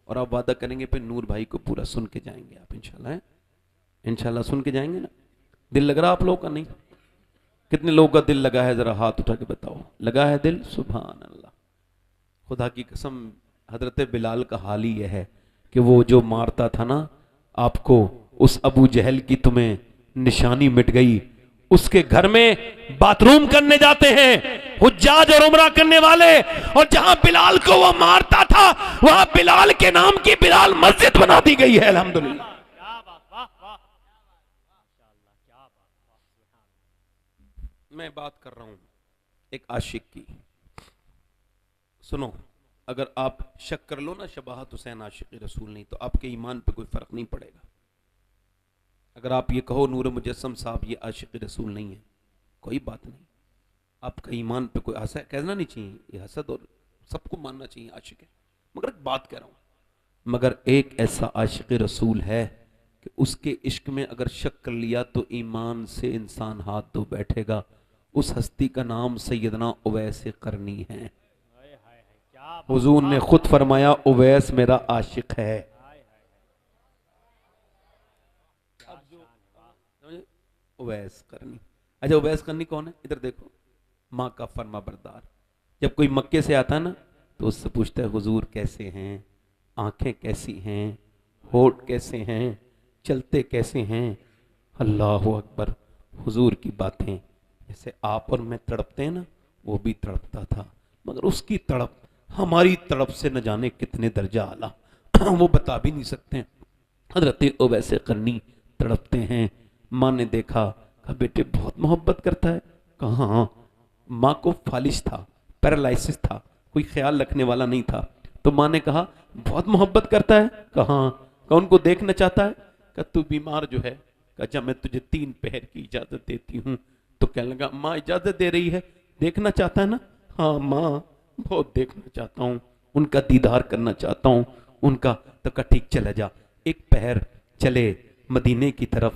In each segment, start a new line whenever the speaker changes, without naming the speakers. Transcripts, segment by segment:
اور آپ وعدہ کریں گے پھر نور بھائی کو پورا سن کے جائیں گے آپ انشاءاللہ انشاءاللہ سن کے جائیں گے نا؟ دل لگ رہا آپ لوگوں کا؟ نہیں؟ کتنے لوگوں کا دل لگا ہے ذرا ہاتھ اٹھا کے بتاؤ. لگا ہے دل؟ سبحان اللہ. خدا کی قسم حضرت بلال کا حال ہی یہ ہے کہ وہ جو مارتا تھا نا آپ کو، اس ابو جہل کی تمہیں نشانی مٹ گئی. اس کے گھر میں باتھ روم کرنے جاتے ہیں حجاج اور عمرہ کرنے والے، اور جہاں بلال کو وہ مارتا تھا وہاں بلال کے نام کی بلال مسجد بنا دی گئی ہے. الحمدللہ. میں بات کر رہا ہوں ایک عاشق کی. سنو، اگر آپ شک کر لو نا شباہت حسین عاشق رسول نہیں تو آپ کے ایمان پہ کوئی فرق نہیں پڑے گا. اگر آپ یہ کہو نور مجسم صاحب یہ عاشق رسول نہیں ہے، کوئی بات نہیں، آپ کا ایمان پہ کوئی حسد کہنا نہیں چاہیے، یہ حسد اور سب کو ماننا چاہیے عاشق ہے. مگر ایک بات کہہ رہا ہوں، مگر ایک ایسا عاشق رسول ہے کہ اس کے عشق میں اگر شک کر لیا تو ایمان سے انسان ہاتھ دھو بیٹھے گا. اس ہستی کا نام سیدنا اویس قرنی ہے. حضور نے خود فرمایا اویس میرا عاشق ہے. اویس قرنی. اچھا اویس قرنی کون ہے؟ ادھر دیکھو، ماں کا فرما بردار. جب کوئی مکے سے آتا ہے نا تو اس سے پوچھتا ہے حضور کیسے ہیں، آنکھیں کیسی ہیں، ہونٹ کیسے ہیں، چلتے کیسے ہیں. اللہ اکبر. حضور کی باتیں جیسے آپ اور میں تڑپتے ہیں نا وہ بھی تڑپتا تھا، مگر اس کی تڑپ ہماری تڑپ سے نہ جانے کتنے درجہ اعلیٰ، وہ بتا بھی نہیں سکتے. حضرت اویس قرنی تڑپتے ہیں. ماں نے دیکھا، کہا بیٹے بہت محبت کرتا ہے. کہاں؟ ماں کو فالج تھا، پیرالائسس تھا، کوئی خیال رکھنے والا نہیں تھا. تو ماں نے کہا بہت محبت کرتا ہے. کہاں؟ کہ ان کو دیکھنا چاہتا ہے. کہ تو بیمار جو ہے، کہ اچھا میں تجھے 3 پہر کی اجازت دیتی ہوں. تو کہنے لگا ماں اجازت دے رہی ہے، دیکھنا چاہتا ہے نا؟ ہاں ماں بہت دیکھنا چاہتا ہوں، ان کا دیدار کرنا چاہتا ہوں ان کا. تو کہا ٹھیک چلا جا. ایک پہر چلے مدینے کی طرف.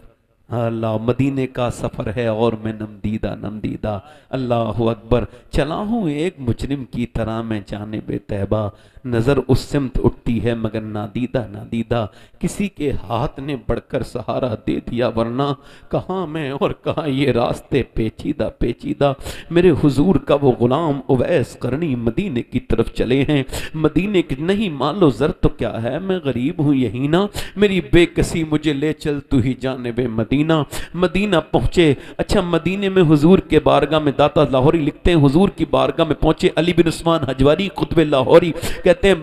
اللہ مدینے کا سفر ہے اور میں نمدیدہ نمدیدہ. اللہ اکبر. چلا ہوں ایک مجرم کی طرح میں جانب طیبہ، نظر اس سمت اٹھتی ہے مگر نادیدہ نادیدہ. کسی کے ہاتھ نے بڑھ کر سہارا دے دیا ورنہ کہاں میں اور کہاں یہ راستے پیچیدہ پیچیدہ. میرے حضور کا وہ غلام اویس قرنی مدینے کی طرف چلے ہیں. مدینے کی نہیں مان لو زر تو کیا ہے، میں غریب ہوں یہی نا، میری بے کسی مجھے لے چل تو ہی جانب مدینہ. مدینہ پہنچے. اچھا مدینے میں حضور کے بارگاہ میں داتا لاہوری لکھتے ہیں حضور کی بارگاہ میں پہنچے. علی بن عثمان حجواری قطب لاہوری کہتے ہیں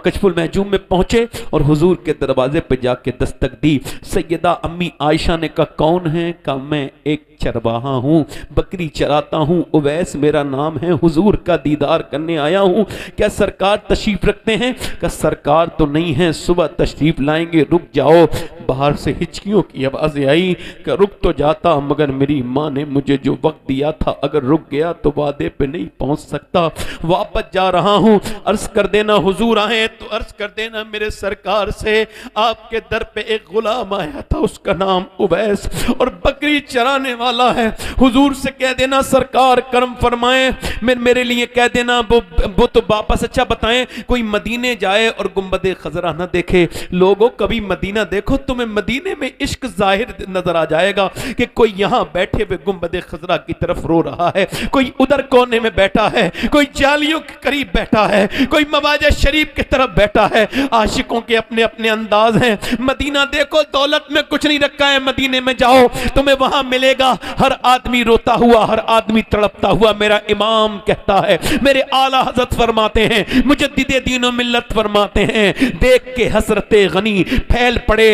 کشف المحجوم میں پہنچے اور حضور کے دروازے پہ جا کے دستک دی. سیدہ امی عائشہ نے کہا کون ہے؟ کہا میں ایک چرواہا ہوں، بکری چراتا ہوں، اویس میرا نام ہے، حضور کا دیدار کرنے آیا ہوں. کیا سرکار تشریف رکھتے ہیں؟ کہ سرکار تو نہیں ہے، صبح تشریف لائیں گے، رک جاؤ. باہر سے ہچکیوں کی آوازیں آئی کہ رک تو جاتا مگر میری ماں نے مجھے جو وقت دیا تھا اگر رک گیا تو وعدے پہ نہیں پہنچ سکتا، واپس جا رہا ہوں. عرض کر دینا حضور آئے تو عرض کر دینا میرے سرکار سے آپ کے در پہ ایک غلام آیا تھا، اس کا نام اویس اور بکری چرانے والا ہے. حضور سے کہہ دینا سرکار کرم فرمائیں، میرے لیے کہہ دینا وہ تو واپس. اچھا بتائیں کوئی مدینے جائے اور گنبد خضرا نہ دیکھے؟ لوگوں کبھی مدینہ دیکھو، تمہیں مدینے میں عشق ظاہر نظر آ جائے گا کہ کوئی یہاں بیٹھے ہوئے گنبد خضرا کی طرف رو رہا ہے، کوئی ادھر کونے میں بیٹھا ہے، کوئی جالیوں کے قریب بیٹھا ہے، کوئی مواجہ شریف کی طرف بیٹھا ہے. عاشقوں کے اپنے اپنے انداز ہیں. مدینہ دیکھو، دولت میں کچھ نہیں رکھا ہے، مدینے میں جاؤ تمہیں وہاں ملے گا ہر آدمی روتا ہوا، ہر آدمی تڑپتا ہوا. میرا امام کہتا ہے، میرے اعلیٰ حضرت فرماتے ہیں، مجدد دین و ملت فرماتے ہیں، دیکھ کے حضرت غنی پھیل پڑے،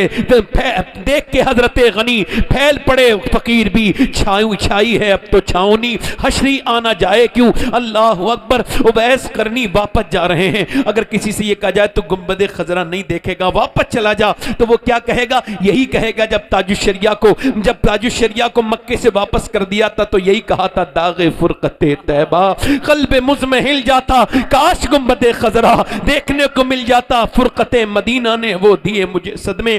دیکھ کے حضرت غنی پھیل پڑے فقیر بھی، چھاؤں چھائی ہے اب تو چھاؤنی، حشری آنا جائے کیوں. اللہ اکبر. اویس قرنی واپس جا رہے ہیں. اگر کسی سے یہ کہا جائے تو گنبد خضرا نہیں دیکھے گا، واپس چلا جا، تو وہ کیا کہے گا؟ یہی کہے گا جب تاج الشریعہ کو مکے سے واپس کر دیا تھا تو یہی کہا تھا داغ فرقت طیبہ قلب مزمحل جاتا، کاش گنبد خضرا دیکھنے کو مل جاتا. فرقت مدینہ نے وہ دیے مجھے صدمے،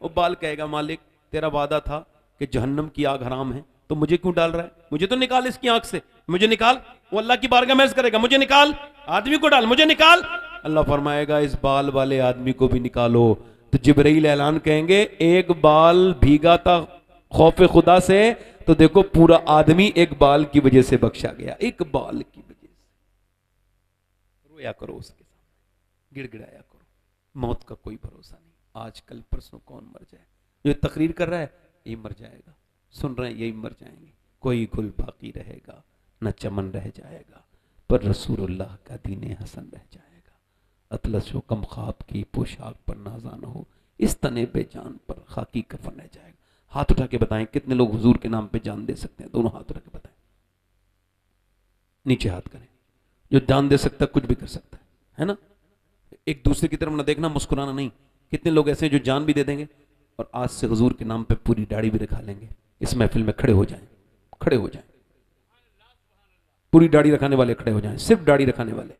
وہ بال کہے گا مالک تیرا وعدہ تھا کہ جہنم کی آگ حرام ہے، تو مجھے کیوں ڈال رہا ہے؟ مجھے تو نکال اس کی آنکھ سے، مجھے نکال۔ وہ اللہ کی بارگاہ میں عرض کرے گا مجھے نکال، آدمی کو ڈال، مجھے نکال۔ اللہ فرمائے گا اس بال والے آدمی کو بھی نکالو۔ تو جبرائیل اعلان کہیں گے ایک بال بھیگا تھا خوف خدا سے، تو دیکھو پورا آدمی ایک بال کی وجہ سے بخشا گیا، ایک بال کی وجہ سے۔ رویا کرو اس کے سامنے، گڑ گڑایا کرو، موت کا کوئی بھروسہ نہیں، آج کل پرسوں کون مر جائے۔ جو تقریر کر رہا ہے یہی مر جائے گا، سن رہے ہیں یہی مر جائیں گے، کوئی گل باقی رہے گا نہ چمن رہ جائے گا، پر رسول اللہ کا دین حسن رہ جائے گا۔ اطلس و کم خواب کی پوشاک پر نازا نہ ہو، اس تنے بے جان پر خاکی کفن رہ جائے گا۔ ہاتھ اٹھا کے بتائیں کتنے لوگ حضور کے نام پہ جان دے سکتے ہیں؟ دونوں ہاتھ اٹھا کے بتائیں، نیچے ہاتھ کریں۔ جو جان دے سکتا ہے کچھ بھی کر سکتا ہے نا؟ ایک دوسرے کی طرف نہ دیکھنا، مسکرانا نہیں۔ کتنے لوگ ایسے ہیں جو جان بھی دے دیں گے اور آج سے حضور کے نام پہ پوری داڑھی بھی رکھا لیں گے؟ اس محفل میں کھڑے ہو جائیں، کھڑے ہو جائیں، پوری داڑھی رکھانے والے کھڑے ہو جائیں، صرف داڑھی رکھانے والے۔